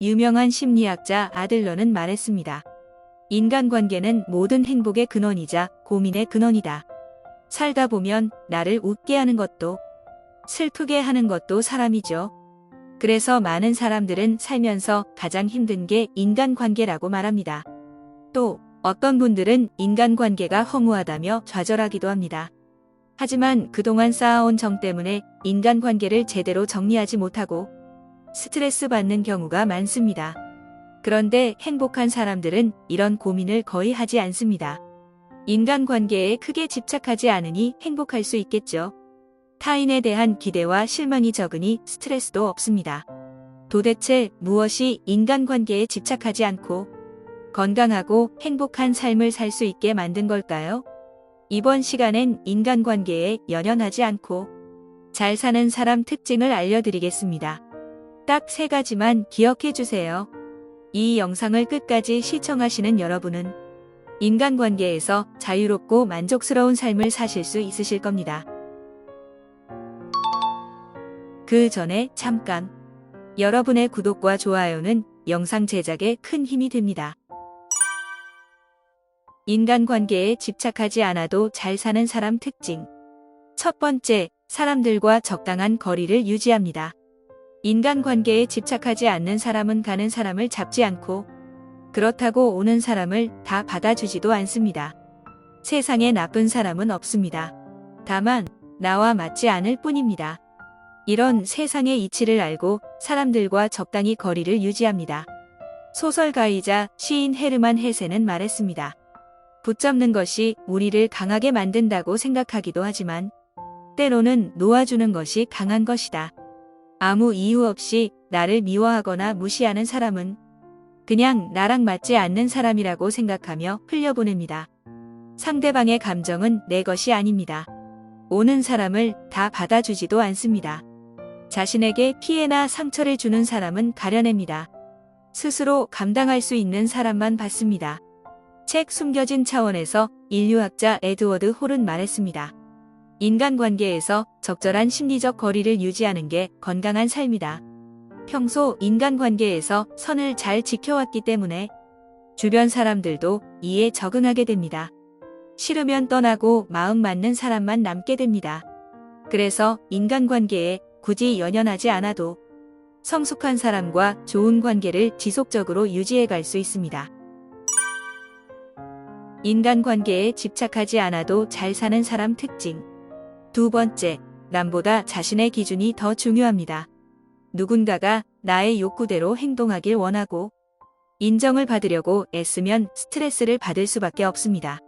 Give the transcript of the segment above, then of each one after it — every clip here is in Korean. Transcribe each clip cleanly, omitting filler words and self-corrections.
유명한 심리학자 아들러는 말했습니다. 인간관계는 모든 행복의 근원이자 고민의 근원이다. 살다 보면 나를 웃게 하는 것도 슬프게 하는 것도 사람이죠. 그래서 많은 사람들은 살면서 가장 힘든 게 인간관계라고 말합니다. 또 어떤 분들은 인간관계가 허무하다며 좌절하기도 합니다. 하지만 그동안 쌓아온 정 때문에 인간관계를 제대로 정리하지 못하고 스트레스 받는 경우가 많습니다. 그런데 행복한 사람들은 이런 고민을 거의 하지 않습니다. 인간관계에 크게 집착하지 않으니 행복할 수 있겠죠. 타인에 대한 기대와 실망이 적으니 스트레스도 없습니다. 도대체 무엇이 인간관계에 집착하지 않고 건강하고 행복한 삶을 살 수 있게 만든 걸까요? 이번 시간엔 인간관계에 연연하지 않고 잘 사는 사람 특징을 알려드리겠습니다. 딱 3가지만 기억해 주세요. 이 영상을 끝까지 시청하시는 여러분은 인간관계에서 자유롭고 만족스러운 삶을 사실 수 있으실 겁니다. 그 전에 잠깐, 여러분의 구독과 좋아요는 영상 제작에 큰 힘이 됩니다. 인간관계에 집착하지 않아도 잘 사는 사람 특징. 첫 번째, 사람들과 적당한 거리를 유지합니다. 인간관계에 집착하지 않는 사람은 가는 사람을 잡지 않고 그렇다고 오는 사람을 다 받아주지도 않습니다. 세상에 나쁜 사람은 없습니다. 다만 나와 맞지 않을 뿐입니다. 이런 세상의 이치를 알고 사람들과 적당히 거리를 유지합니다. 소설가이자 시인 헤르만 헤세는 말했습니다. 붙잡는 것이 우리를 강하게 만든다고 생각하기도 하지만 때로는 놓아주는 것이 강한 것이다. 아무 이유 없이 나를 미워하거나 무시하는 사람은 그냥 나랑 맞지 않는 사람이라고 생각하며 흘려보냅니다. 상대방의 감정은 내 것이 아닙니다. 오는 사람을 다 받아주지도 않습니다. 자신에게 피해나 상처를 주는 사람은 가려냅니다. 스스로 감당할 수 있는 사람만 받습니다. 책 숨겨진 차원에서 인류학자 에드워드 홀은 말했습니다. 인간관계에서 적절한 심리적 거리를 유지하는 게 건강한 삶이다. 평소 인간관계에서 선을 잘 지켜왔기 때문에 주변 사람들도 이에 적응하게 됩니다. 싫으면 떠나고 마음 맞는 사람만 남게 됩니다. 그래서 인간관계에 굳이 연연하지 않아도 성숙한 사람과 좋은 관계를 지속적으로 유지해 갈 수 있습니다. 인간관계에 집착하지 않아도 잘 사는 사람 특징. 두 번째, 남보다 자신의 기준이 더 중요합니다. 누군가가 나의 욕구대로 행동하길 원하고 인정을 받으려고 애쓰면 스트레스를 받을 수밖에 없습니다.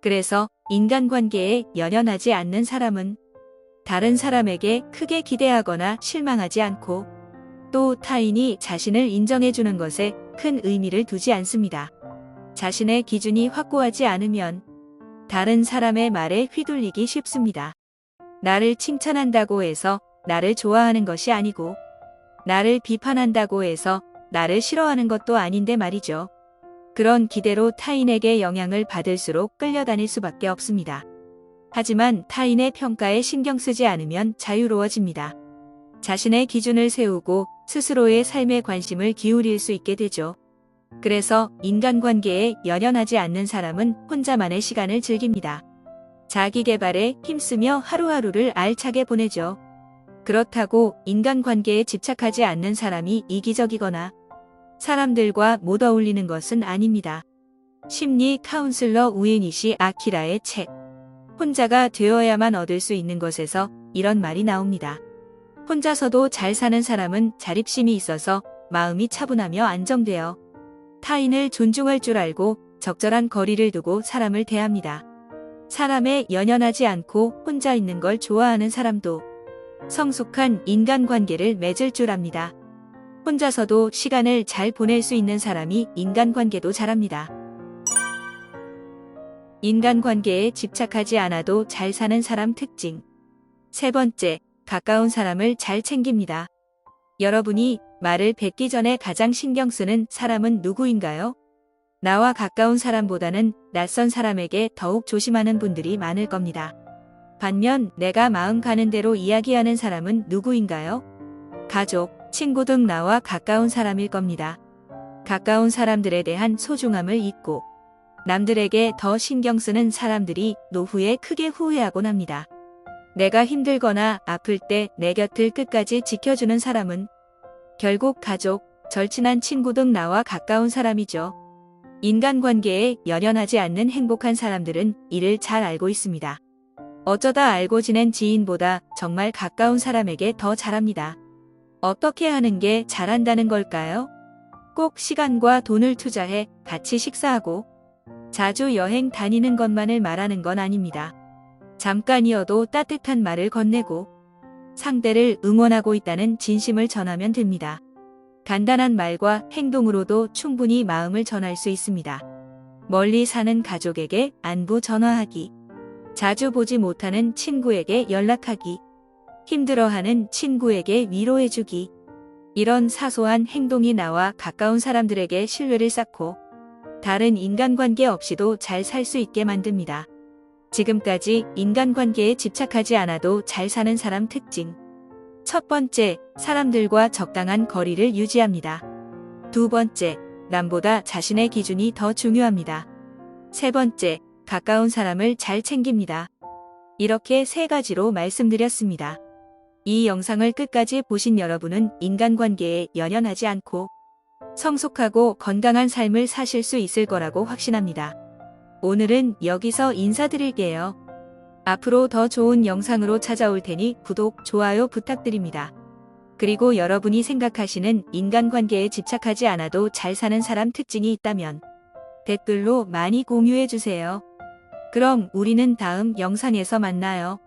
그래서 인간관계에 연연하지 않는 사람은 다른 사람에게 크게 기대하거나 실망하지 않고 또 타인이 자신을 인정해주는 것에 큰 의미를 두지 않습니다. 자신의 기준이 확고하지 않으면 다른 사람의 말에 휘둘리기 쉽습니다. 나를 칭찬한다고 해서 나를 좋아하는 것이 아니고 나를 비판한다고 해서 나를 싫어하는 것도 아닌데 말이죠. 그런 기대로 타인에게 영향을 받을수록 끌려다닐 수밖에 없습니다. 하지만 타인의 평가에 신경 쓰지 않으면 자유로워집니다. 자신의 기준을 세우고 스스로의 삶에 관심을 기울일 수 있게 되죠. 그래서 인간관계에 연연하지 않는 사람은 혼자만의 시간을 즐깁니다. 자기 개발에 힘쓰며 하루하루를 알차게 보내죠. 그렇다고 인간관계에 집착하지 않는 사람이 이기적이거나 사람들과 못 어울리는 것은 아닙니다. 심리 카운슬러 우에니시 아키라의 책 혼자가 되어야만 얻을 수 있는 것에서 이런 말이 나옵니다. 혼자서도 잘 사는 사람은 자립심이 있어서 마음이 차분하며 안정되어 타인을 존중할 줄 알고 적절한 거리를 두고 사람을 대합니다. 사람에 연연하지 않고 혼자 있는 걸 좋아하는 사람도 성숙한 인간관계를 맺을 줄 압니다. 혼자서도 시간을 잘 보낼 수 있는 사람이 인간관계도 잘합니다. 인간관계에 집착하지 않아도 잘 사는 사람 특징. 세 번째, 가까운 사람을 잘 챙깁니다. 여러분이 말을 뱉기 전에 가장 신경 쓰는 사람은 누구인가요? 나와 가까운 사람보다는 낯선 사람에게 더욱 조심하는 분들이 많을 겁니다. 반면 내가 마음 가는 대로 이야기하는 사람은 누구인가요? 가족, 친구 등 나와 가까운 사람일 겁니다. 가까운 사람들에 대한 소중함을 잊고 남들에게 더 신경 쓰는 사람들이 노후에 크게 후회하곤 합니다. 내가 힘들거나 아플 때 내 곁을 끝까지 지켜주는 사람은 결국 가족, 절친한 친구 등 나와 가까운 사람이죠. 인간관계에 연연하지 않는 행복한 사람들은 이를 잘 알고 있습니다. 어쩌다 알고 지낸 지인보다 정말 가까운 사람에게 더 잘합니다. 어떻게 하는 게 잘한다는 걸까요? 꼭 시간과 돈을 투자해 같이 식사하고 자주 여행 다니는 것만을 말하는 건 아닙니다. 잠깐이어도 따뜻한 말을 건네고 상대를 응원하고 있다는 진심을 전하면 됩니다. 간단한 말과 행동으로도 충분히 마음을 전할 수 있습니다. 멀리 사는 가족에게 안부 전화하기, 자주 보지 못하는 친구에게 연락하기, 힘들어하는 친구에게 위로해주기. 이런 사소한 행동이 나와 가까운 사람들에게 신뢰를 쌓고 다른 인간관계 없이도 잘 살 수 있게 만듭니다. 지금까지 인간관계에 집착하지 않아도 잘 사는 사람 특징. 첫 번째, 사람들과 적당한 거리를 유지합니다. 두 번째, 남보다 자신의 기준이 더 중요합니다. 세 번째, 가까운 사람을 잘 챙깁니다. 이렇게 세 가지로 말씀드렸습니다. 이 영상을 끝까지 보신 여러분은 인간관계에 연연하지 않고 성숙하고 건강한 삶을 사실 수 있을 거라고 확신합니다. 오늘은 여기서 인사드릴게요. 앞으로 더 좋은 영상으로 찾아올 테니 구독, 좋아요 부탁드립니다. 그리고 여러분이 생각하시는 인간관계에 집착하지 않아도 잘 사는 사람 특징이 있다면 댓글로 많이 공유해주세요. 그럼 우리는 다음 영상에서 만나요.